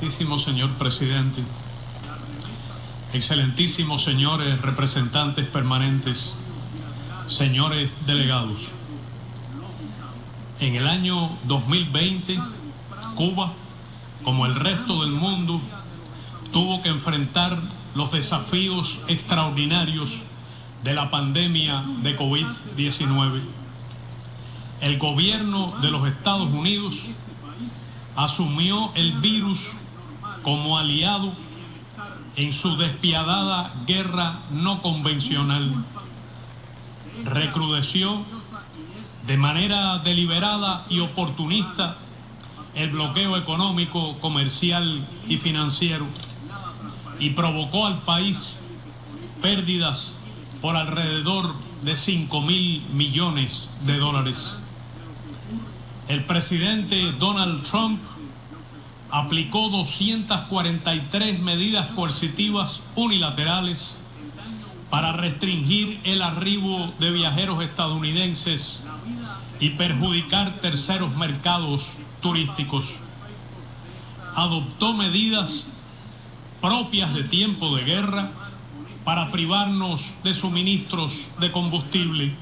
Excelentísimo señor presidente, excelentísimos señores representantes permanentes, señores delegados. En el año 2020, Cuba, como el resto del mundo, tuvo que enfrentar los desafíos extraordinarios de la pandemia de COVID-19. El gobierno de los Estados Unidos asumió el virus como aliado en su despiadada guerra no convencional. Recrudeció de manera deliberada y oportunista el bloqueo económico, comercial y financiero y provocó al país pérdidas por alrededor de 5.000 millones de dólares. El presidente Donald Trump aplicó 243 medidas coercitivas unilaterales para restringir el arribo de viajeros estadounidenses y perjudicar terceros mercados turísticos. Adoptó medidas propias de tiempo de guerra para privarnos de suministros de combustible.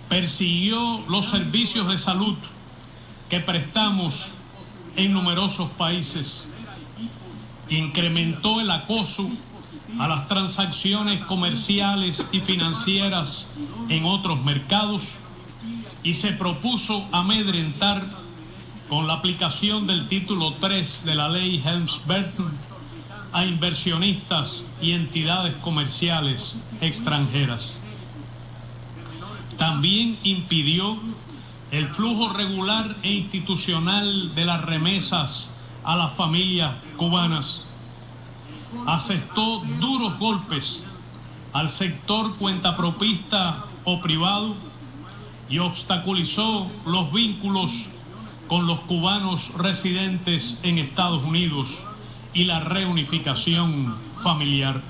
Persiguió los servicios de salud que prestamos en numerosos países. Incrementó el acoso a las transacciones comerciales y financieras en otros mercados y se propuso amedrentar con la aplicación del título 3 de la ley Helms-Burton a inversionistas y entidades comerciales extranjeras. También impidió el flujo regular e institucional de las remesas a las familias cubanas. Asestó duros golpes al sector cuentapropista o privado y obstaculizó los vínculos con los cubanos residentes en Estados Unidos y la reunificación familiar.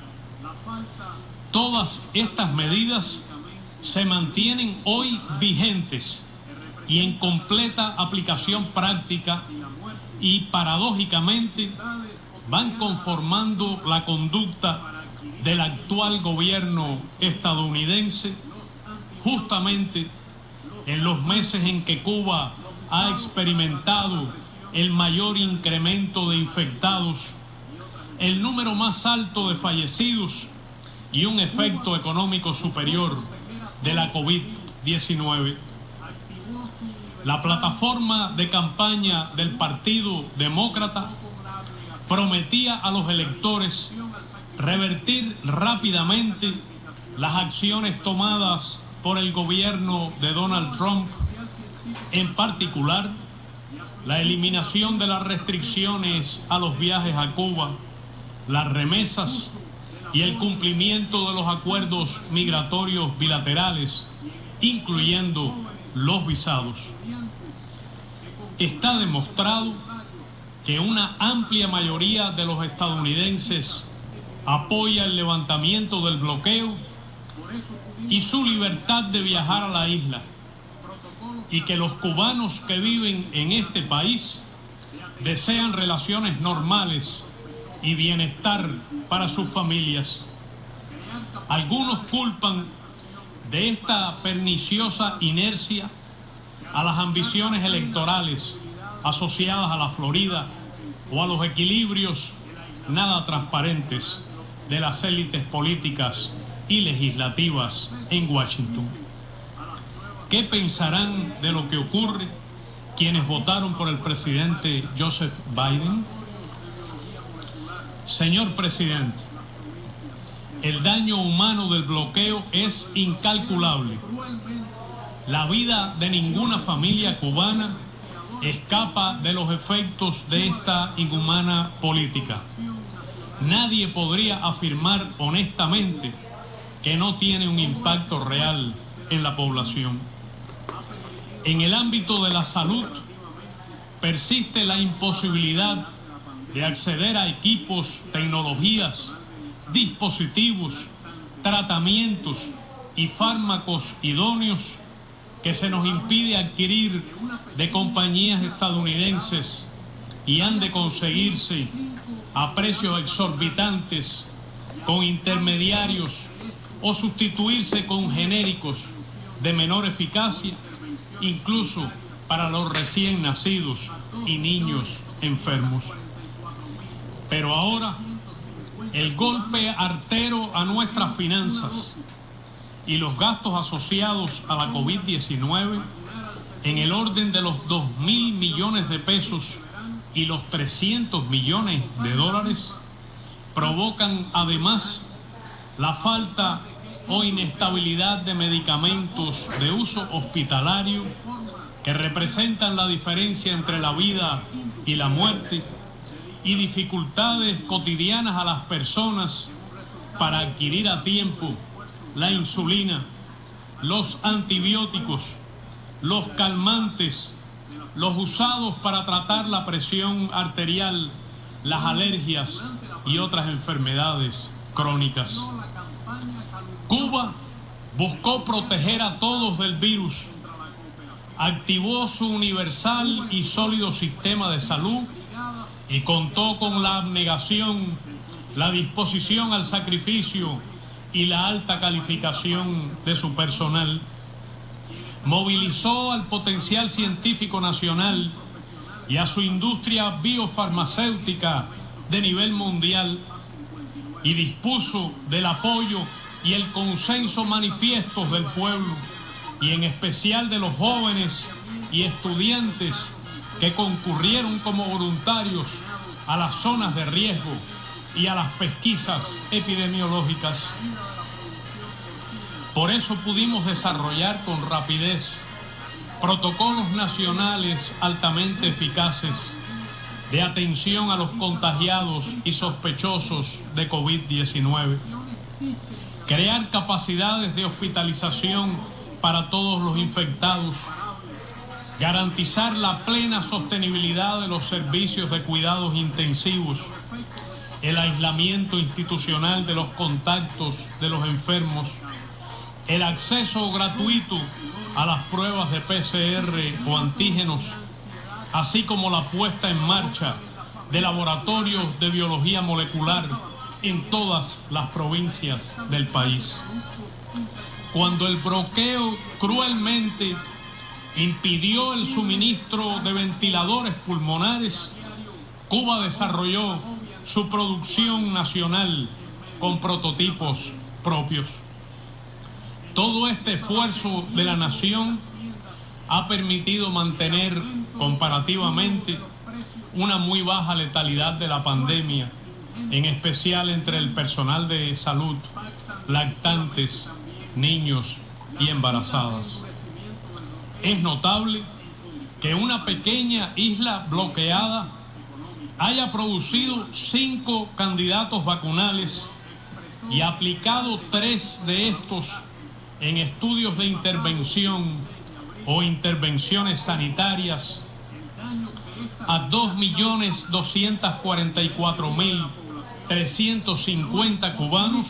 Todas estas medidas se mantienen hoy vigentes y en completa aplicación práctica y paradójicamente van conformando la conducta del actual gobierno estadounidense justamente en los meses en que Cuba ha experimentado el mayor incremento de infectados, el número más alto de fallecidos y un efecto económico superior de la COVID-19. La plataforma de campaña del Partido Demócrata prometía a los electores revertir rápidamente las acciones tomadas por el gobierno de Donald Trump, en particular la eliminación de las restricciones a los viajes a Cuba, las remesas y el cumplimiento de los acuerdos migratorios bilaterales, incluyendo los visados. Está demostrado que una amplia mayoría de los estadounidenses apoya el levantamiento del bloqueo y su libertad de viajar a la isla, y que los cubanos que viven en este país desean relaciones normales y bienestar para sus familias. Algunos culpan de esta perniciosa inercia a las ambiciones electorales asociadas a la Florida o a los equilibrios nada transparentes de las élites políticas y legislativas en Washington. ¿Qué pensarán de lo que ocurre quienes votaron por el presidente Joseph Biden? Señor presidente, el daño humano del bloqueo es incalculable. La vida de ninguna familia cubana escapa de los efectos de esta inhumana política. Nadie podría afirmar honestamente que no tiene un impacto real en la población. En el ámbito de la salud, persiste la imposibilidad de acceder a equipos, tecnologías, dispositivos, tratamientos y fármacos idóneos que se nos impide adquirir de compañías estadounidenses y han de conseguirse a precios exorbitantes con intermediarios o sustituirse con genéricos de menor eficacia, incluso para los recién nacidos y niños enfermos. Pero ahora, el golpe artero a nuestras finanzas y los gastos asociados a la COVID-19 en el orden de los 2.000 millones de pesos y los 300 millones de dólares provocan además la falta o inestabilidad de medicamentos de uso hospitalario que representan la diferencia entre la vida y la muerte, y dificultades cotidianas a las personas para adquirir a tiempo la insulina, los antibióticos, los calmantes, los usados para tratar la presión arterial, las alergias y otras enfermedades crónicas. Cuba buscó proteger a todos del virus, activó su universal y sólido sistema de salud y contó con la abnegación, la disposición al sacrificio y la alta calificación de su personal. Movilizó al potencial científico nacional y a su industria biofarmacéutica de nivel mundial y dispuso del apoyo y el consenso manifiestos del pueblo y en especial de los jóvenes y estudiantes que concurrieron como voluntarios a las zonas de riesgo y a las pesquisas epidemiológicas. Por eso pudimos desarrollar con rapidez protocolos nacionales altamente eficaces de atención a los contagiados y sospechosos de COVID-19, crear capacidades de hospitalización para todos los infectados, garantizar la plena sostenibilidad de los servicios de cuidados intensivos, el aislamiento institucional de los contactos de los enfermos, el acceso gratuito a las pruebas de PCR o antígenos, así como la puesta en marcha de laboratorios de biología molecular en todas las provincias del país. Cuando el bloqueo cruelmente impidió el suministro de ventiladores pulmonares, Cuba desarrolló su producción nacional con prototipos propios. Todo este esfuerzo de la nación ha permitido mantener comparativamente una muy baja letalidad de la pandemia, en especial entre el personal de salud, lactantes, niños y embarazadas. Es notable que una pequeña isla bloqueada haya producido 5 candidatos vacunales y aplicado 3 de estos en estudios de intervención o intervenciones sanitarias a 2.244.350 cubanos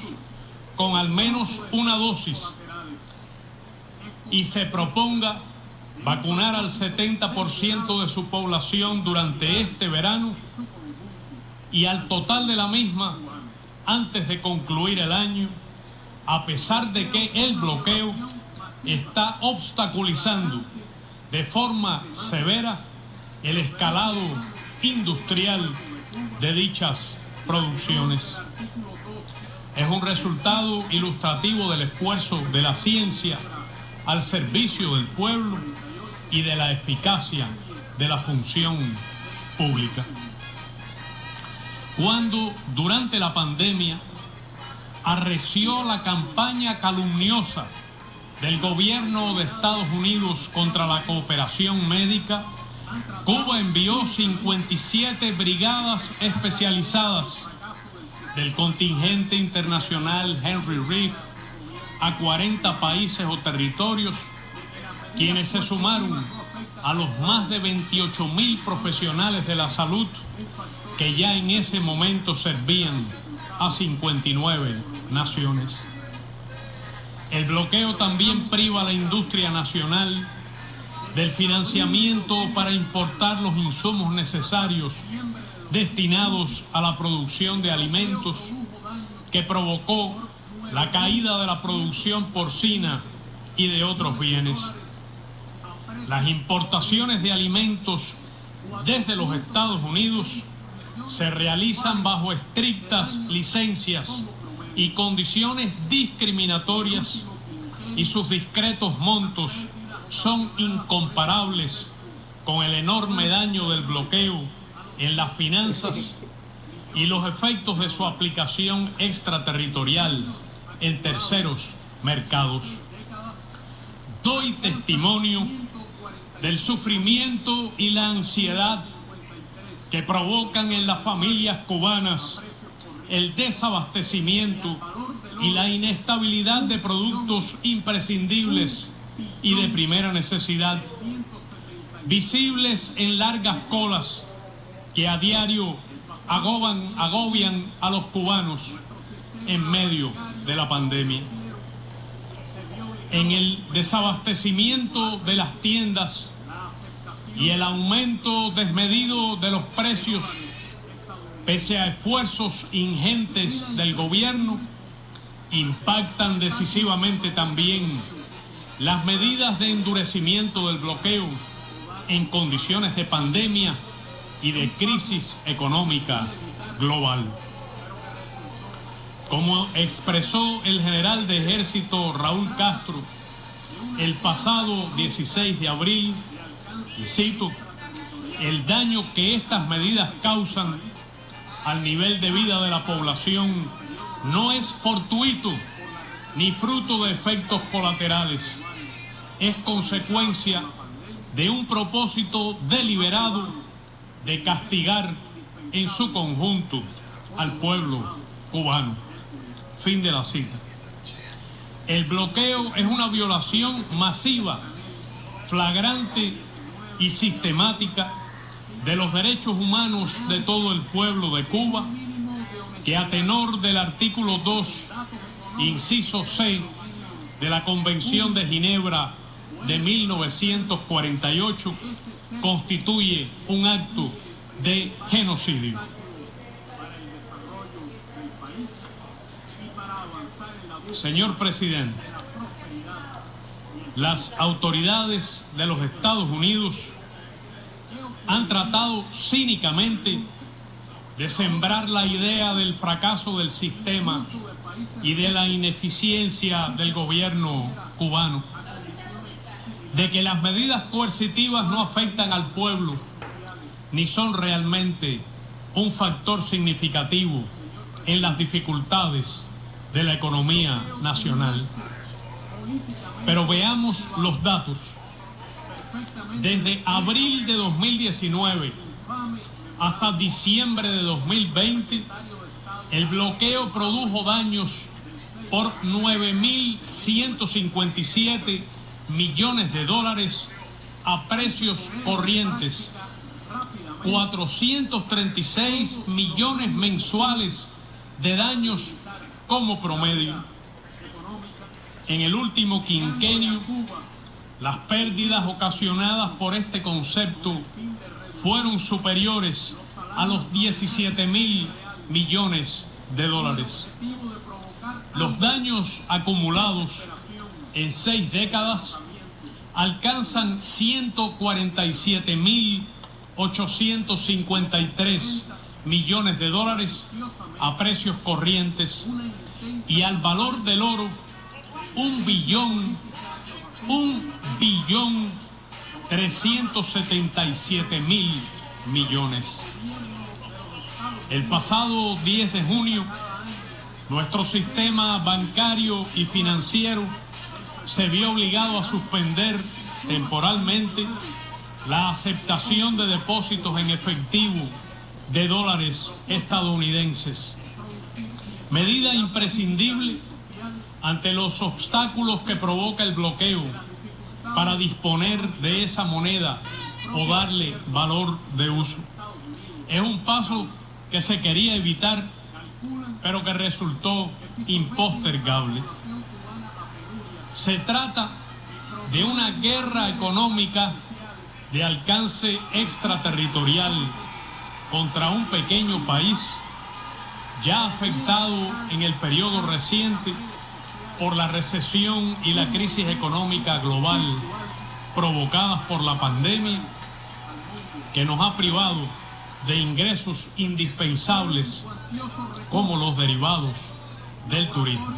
con al menos una dosis, y se proponga vacunar al 70% de su población durante este verano y al total de la misma antes de concluir el año, a pesar de que el bloqueo está obstaculizando de forma severa el escalado industrial de dichas producciones. Es un resultado ilustrativo del esfuerzo de la ciencia al servicio del pueblo y de la eficacia de la función pública. Cuando durante la pandemia arreció la campaña calumniosa del gobierno de Estados Unidos contra la cooperación médica, Cuba envió 57 brigadas especializadas del contingente internacional Henry Reeve a 40 países o territorios, quienes se sumaron a los más de 28.000 profesionales de la salud que ya en ese momento servían a 59 naciones. El bloqueo también priva a la industria nacional del financiamiento para importar los insumos necesarios destinados a la producción de alimentos, que provocó la caída de la producción porcina y de otros bienes. Las importaciones de alimentos desde los Estados Unidos se realizan bajo estrictas licencias y condiciones discriminatorias, y sus discretos montos son incomparables con el enorme daño del bloqueo en las finanzas y los efectos de su aplicación extraterritorial en terceros mercados. Doy testimonio del sufrimiento y la ansiedad que provocan en las familias cubanas el desabastecimiento y la inestabilidad de productos imprescindibles y de primera necesidad, visibles en largas colas que a diario agobian a los cubanos en medio de la pandemia. En el desabastecimiento de las tiendas y el aumento desmedido de los precios, pese a esfuerzos ingentes del gobierno, impactan decisivamente también las medidas de endurecimiento del bloqueo en condiciones de pandemia y de crisis económica global. Como expresó el general de ejército Raúl Castro el pasado 16 de abril, y cito, el daño que estas medidas causan al nivel de vida de la población no es fortuito ni fruto de efectos colaterales, es consecuencia de un propósito deliberado de castigar en su conjunto al pueblo cubano. Fin de la cita. El bloqueo es una violación masiva, flagrante y sistemática de los derechos humanos de todo el pueblo de Cuba, que a tenor del artículo 2, inciso C, de la Convención de Ginebra de 1948, constituye un acto de genocidio. Señor presidente, las autoridades de los Estados Unidos han tratado cínicamente de sembrar la idea del fracaso del sistema y de la ineficiencia del gobierno cubano, de que las medidas coercitivas no afectan al pueblo ni son realmente un factor significativo en las dificultades de la economía nacional. Pero veamos los datos. Desde abril de 2019 hasta diciembre de 2020, el bloqueo produjo daños por 9.157 millones de dólares a precios corrientes, 436 millones mensuales de daños como promedio. En el último quinquenio, las pérdidas ocasionadas por este concepto fueron superiores a los 17.000 millones de dólares. Los daños acumulados en 6 décadas alcanzan 147.853 millones de dólares a precios corrientes, y al valor del oro 1.377.000 millones. El pasado 10 de junio, nuestro sistema bancario y financiero se vio obligado a suspender temporalmente la aceptación de depósitos en efectivo de dólares estadounidenses, medida imprescindible ante los obstáculos que provoca el bloqueo para disponer de esa moneda o darle valor de uso. Es un paso que se quería evitar, pero que resultó impostergable. Se trata de una guerra económica de alcance extraterritorial contra un pequeño país ya afectado en el periodo reciente por la recesión y la crisis económica global provocadas por la pandemia, que nos ha privado de ingresos indispensables como los derivados del turismo.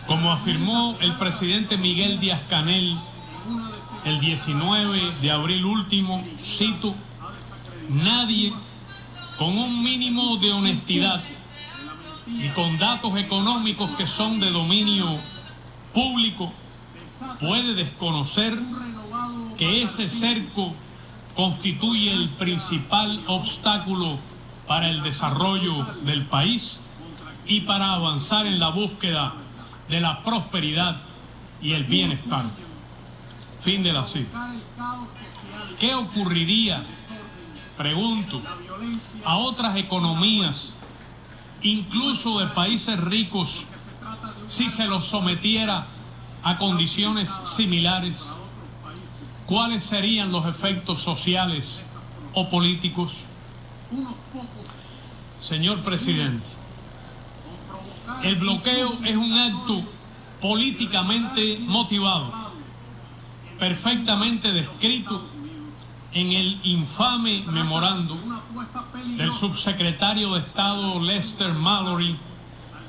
Como afirmó el presidente Miguel Díaz-Canel el 19 de abril último, cito: nadie con un mínimo de honestidad y con datos económicos que son de dominio público puede desconocer que ese cerco constituye el principal obstáculo para el desarrollo del país y para avanzar en la búsqueda de la prosperidad y el bienestar. Fin de la cita. ¿Qué ocurriría, pregunto, a otras economías, incluso de países ricos, si se los sometiera a condiciones similares? ¿Cuáles serían los efectos sociales o políticos? Señor presidente, el bloqueo es un acto políticamente motivado, perfectamente descrito en el infame memorando del subsecretario de Estado Lester Mallory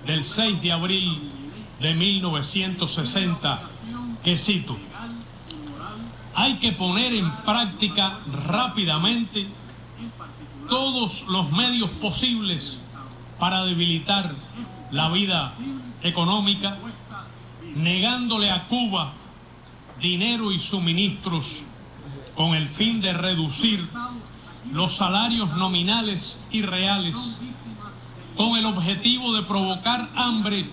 del 6 de abril de 1960, que cito: hay que poner en práctica rápidamente todos los medios posibles para debilitar la vida económica, negándole a Cuba dinero y suministros con el fin de reducir los salarios nominales y reales, con el objetivo de provocar hambre,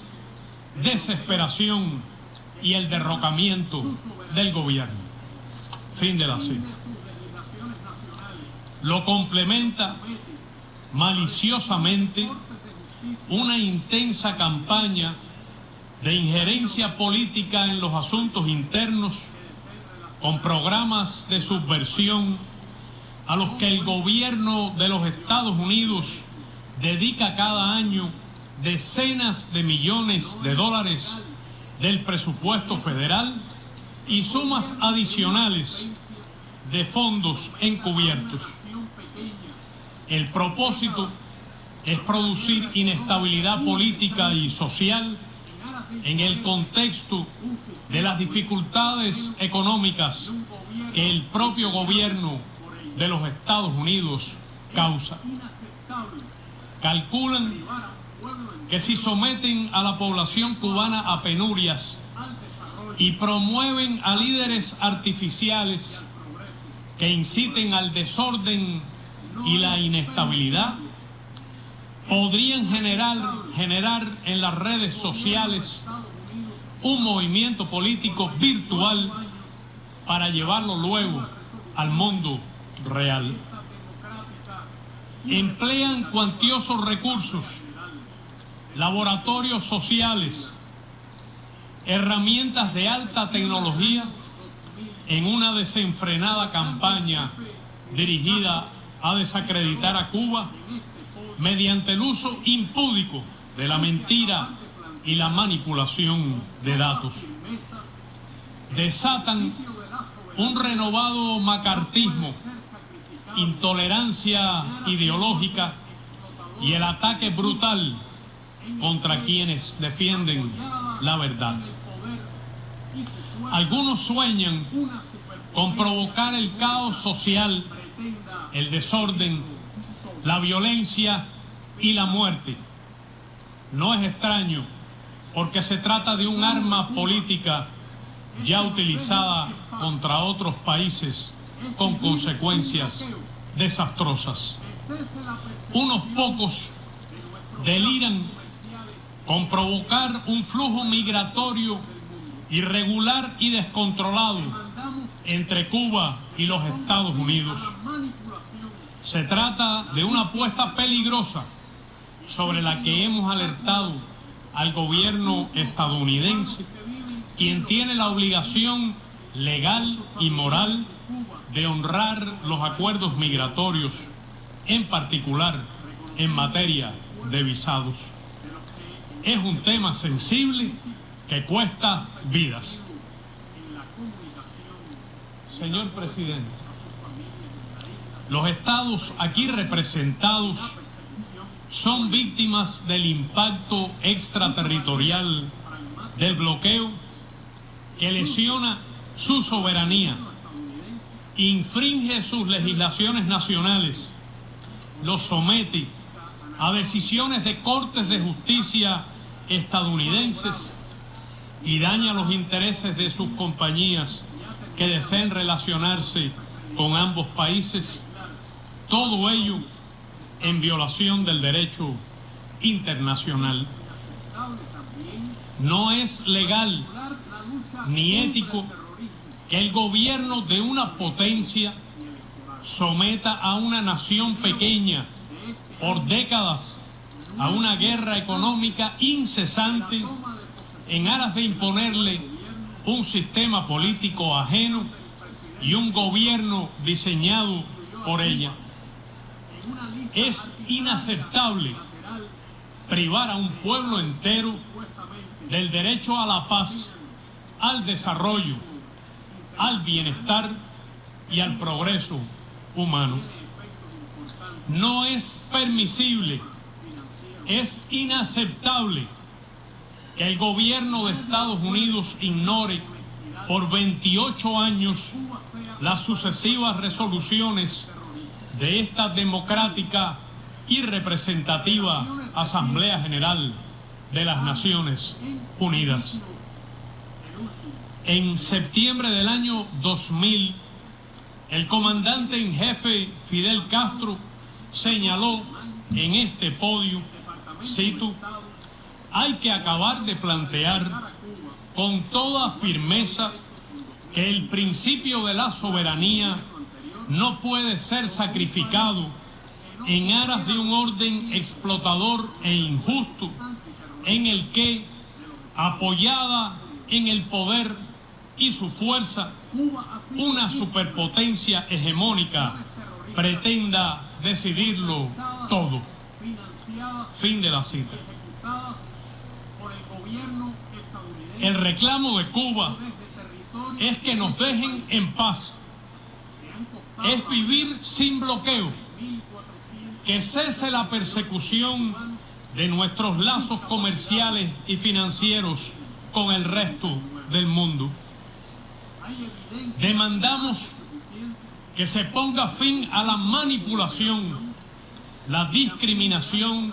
desesperación y el derrocamiento del gobierno. Fin de la cita. Lo complementa maliciosamente una intensa campaña de injerencia política en los asuntos internos, con programas de subversión a los que el gobierno de los Estados Unidos dedica cada año decenas de millones de dólares del presupuesto federal y sumas adicionales de fondos encubiertos. El propósito es producir inestabilidad política y social en el contexto de las dificultades económicas que el propio gobierno de los Estados Unidos causa. Calculan que si someten a la población cubana a penurias y promueven a líderes artificiales que inciten al desorden y la inestabilidad, podrían generar en las redes sociales un movimiento político virtual para llevarlo luego al mundo real. Emplean cuantiosos recursos, laboratorios sociales, herramientas de alta tecnología en una desenfrenada campaña dirigida a desacreditar a Cuba mediante el uso impúdico de la mentira y la manipulación de datos. Desatan un renovado macartismo, intolerancia ideológica y el ataque brutal contra quienes defienden la verdad. Algunos sueñan con provocar el caos social, el desorden, la violencia y la muerte. No es extraño, porque se trata de un arma política ya utilizada contra otros países con consecuencias desastrosas. Unos pocos deliran con provocar un flujo migratorio irregular y descontrolado entre Cuba y los Estados Unidos. Se trata de una apuesta peligrosa sobre la que hemos alertado al gobierno estadounidense quien tiene la obligación legal y moral de honrar los acuerdos migratorios, en particular en materia de visados. Es un tema sensible que cuesta vidas. Señor presidente, los estados aquí representados son víctimas del impacto extraterritorial del bloqueo que lesiona su soberanía, infringe sus legislaciones nacionales, los somete a decisiones de cortes de justicia estadounidenses y daña los intereses de sus compañías que deseen relacionarse con ambos países, todo ello en violación del derecho internacional. No es legal ni ético que el gobierno de una potencia someta a una nación pequeña por décadas a una guerra económica incesante en aras de imponerle un sistema político ajeno y un gobierno diseñado por ella. Es inaceptable privar a un pueblo entero del derecho a la paz, al desarrollo, al bienestar y al progreso humano. No es permisible, es inaceptable que el gobierno de Estados Unidos ignore por 28 años las sucesivas resoluciones de esta democrática y representativa Asamblea General de las Naciones Unidas. En septiembre del año 2000, el comandante en jefe Fidel Castro señaló en este podio, cito: hay que acabar de plantear con toda firmeza que el principio de la soberanía no puede ser sacrificado en aras de un orden explotador e injusto en el que, apoyada en el poder y su fuerza, una superpotencia hegemónica pretenda decidirlo todo. Fin de la cita. El reclamo de Cuba es que nos dejen en paz, es vivir sin bloqueo, que cese la persecución de nuestros lazos comerciales y financieros con el resto del mundo. Demandamos que se ponga fin a la manipulación, la discriminación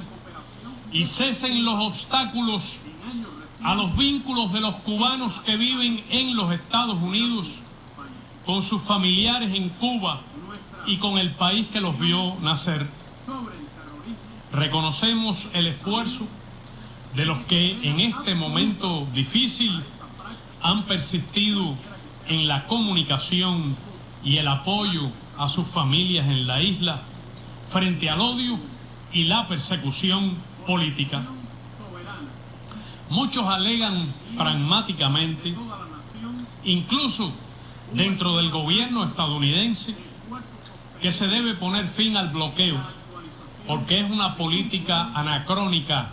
y cesen los obstáculos a los vínculos de los cubanos que viven en los Estados Unidos con sus familiares en Cuba y con el país que los vio nacer. Reconocemos el esfuerzo de los que en este momento difícil han persistido en la comunicación y el apoyo a sus familias en la isla frente al odio y la persecución política. Muchos alegan pragmáticamente, incluso dentro del gobierno estadounidense, que se debe poner fin al bloqueo porque es una política anacrónica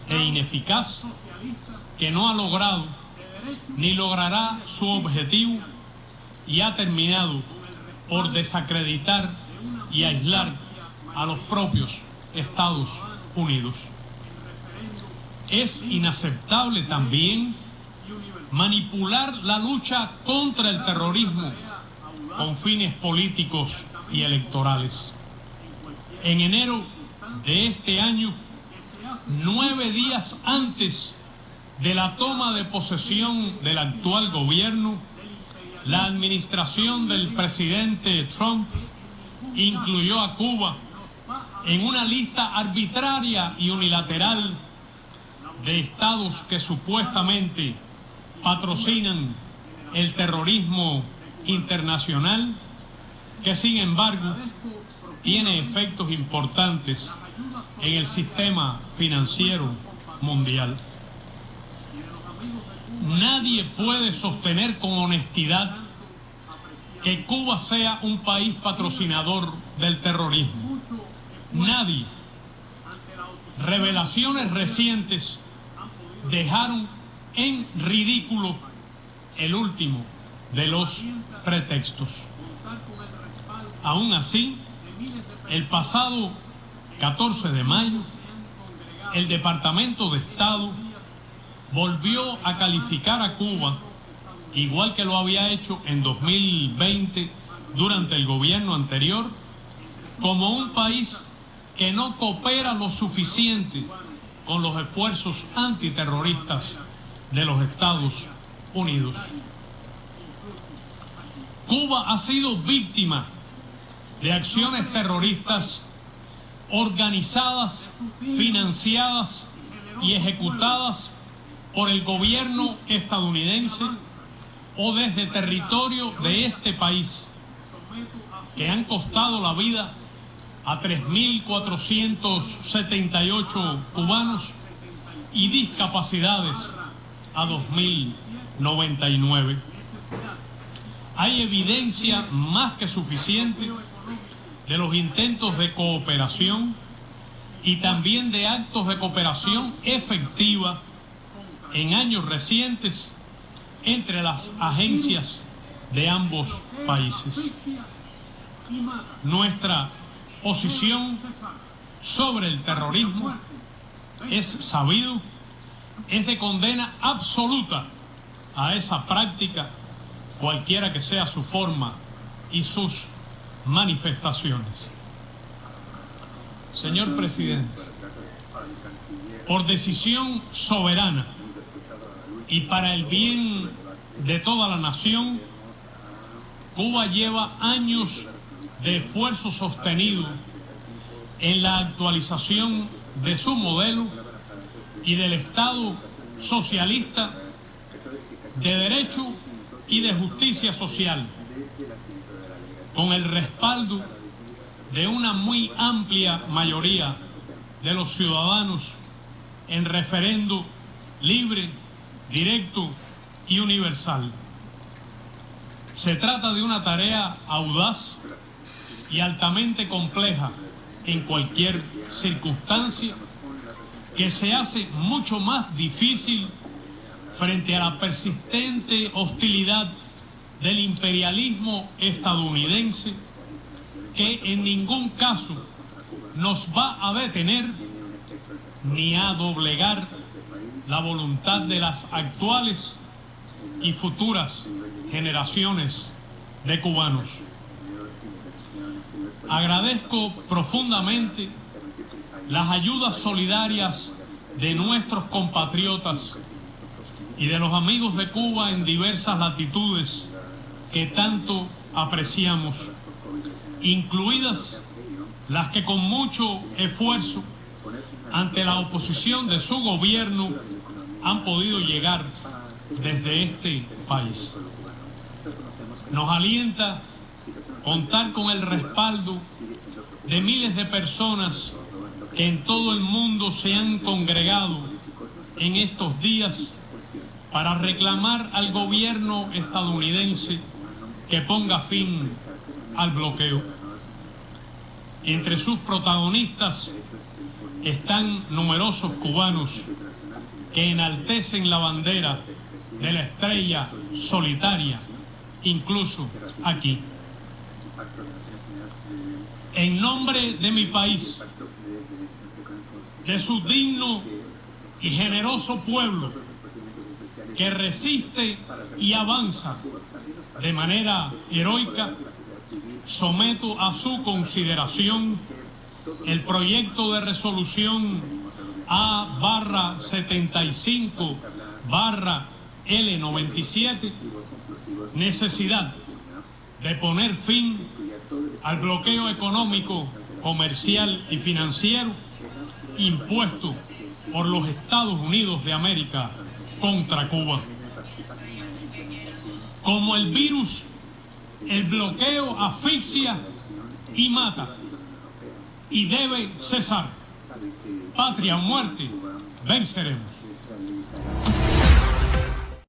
e ineficaz que no ha logrado ni logrará su objetivo y ha terminado por desacreditar y aislar a los propios Estados Unidos. Es inaceptable también manipular la lucha contra el terrorismo con fines políticos y electorales. En enero de este año, 9 días antes de la toma de posesión del actual gobierno, la administración del presidente Trump incluyó a Cuba en una lista arbitraria y unilateral de estados que supuestamente patrocinan el terrorismo internacional, que sin embargo tiene efectos importantes en el sistema financiero mundial. Nadie puede sostener con honestidad que Cuba sea un país patrocinador del terrorismo. Nadie. Revelaciones recientes dejaron en ridículo el último de los pretextos. Aún así, el pasado 14 de mayo, el Departamento de Estado volvió a calificar a Cuba, igual que lo había hecho en 2020 durante el gobierno anterior, como un país que no coopera lo suficiente con los esfuerzos antiterroristas de los Estados Unidos. Cuba ha sido víctima de acciones terroristas organizadas, financiadas y ejecutadas por el gobierno estadounidense o desde territorio de este país, que han costado la vida a 3.478 cubanos y discapacidades a 2.099. Hay evidencia más que suficiente de los intentos de cooperación y también de actos de cooperación efectiva en años recientes entre las agencias de ambos países. Nuestra posición sobre el terrorismo es sabido, es de condena absoluta a esa práctica, cualquiera que sea su forma y sus manifestaciones. Señor presidente, por decisión soberana y para el bien de toda la nación, Cuba lleva años de esfuerzo sostenido en la actualización de su modelo y del Estado socialista de derecho y de justicia social, con el respaldo de una muy amplia mayoría de los ciudadanos en referendo libre, directo y universal. Se trata de una tarea audaz y altamente compleja en cualquier circunstancia, que se hace mucho más difícil frente a la persistente hostilidad del imperialismo estadounidense, que en ningún caso nos va a detener ni a doblegar la voluntad de las actuales y futuras generaciones de cubanos. Agradezco profundamente las ayudas solidarias de nuestros compatriotas y de los amigos de Cuba en diversas latitudes que tanto apreciamos, incluidas las que con mucho esfuerzo ante la oposición de su gobierno han podido llegar desde este país. Nos alienta contar con el respaldo de miles de personas que en todo el mundo se han congregado en estos días para reclamar al gobierno estadounidense que ponga fin al bloqueo. Entre sus protagonistas están numerosos cubanos que enaltecen la bandera de la estrella solitaria, incluso aquí. En nombre de mi país, de su digno y generoso pueblo que resiste y avanza de manera heroica, someto a su consideración el proyecto de resolución A/75/L97, necesidad de poner fin al bloqueo económico, comercial y financiero impuesto por los Estados Unidos de América contra Cuba. Como el virus, el bloqueo asfixia y mata, y debe cesar. Patria o muerte, venceremos.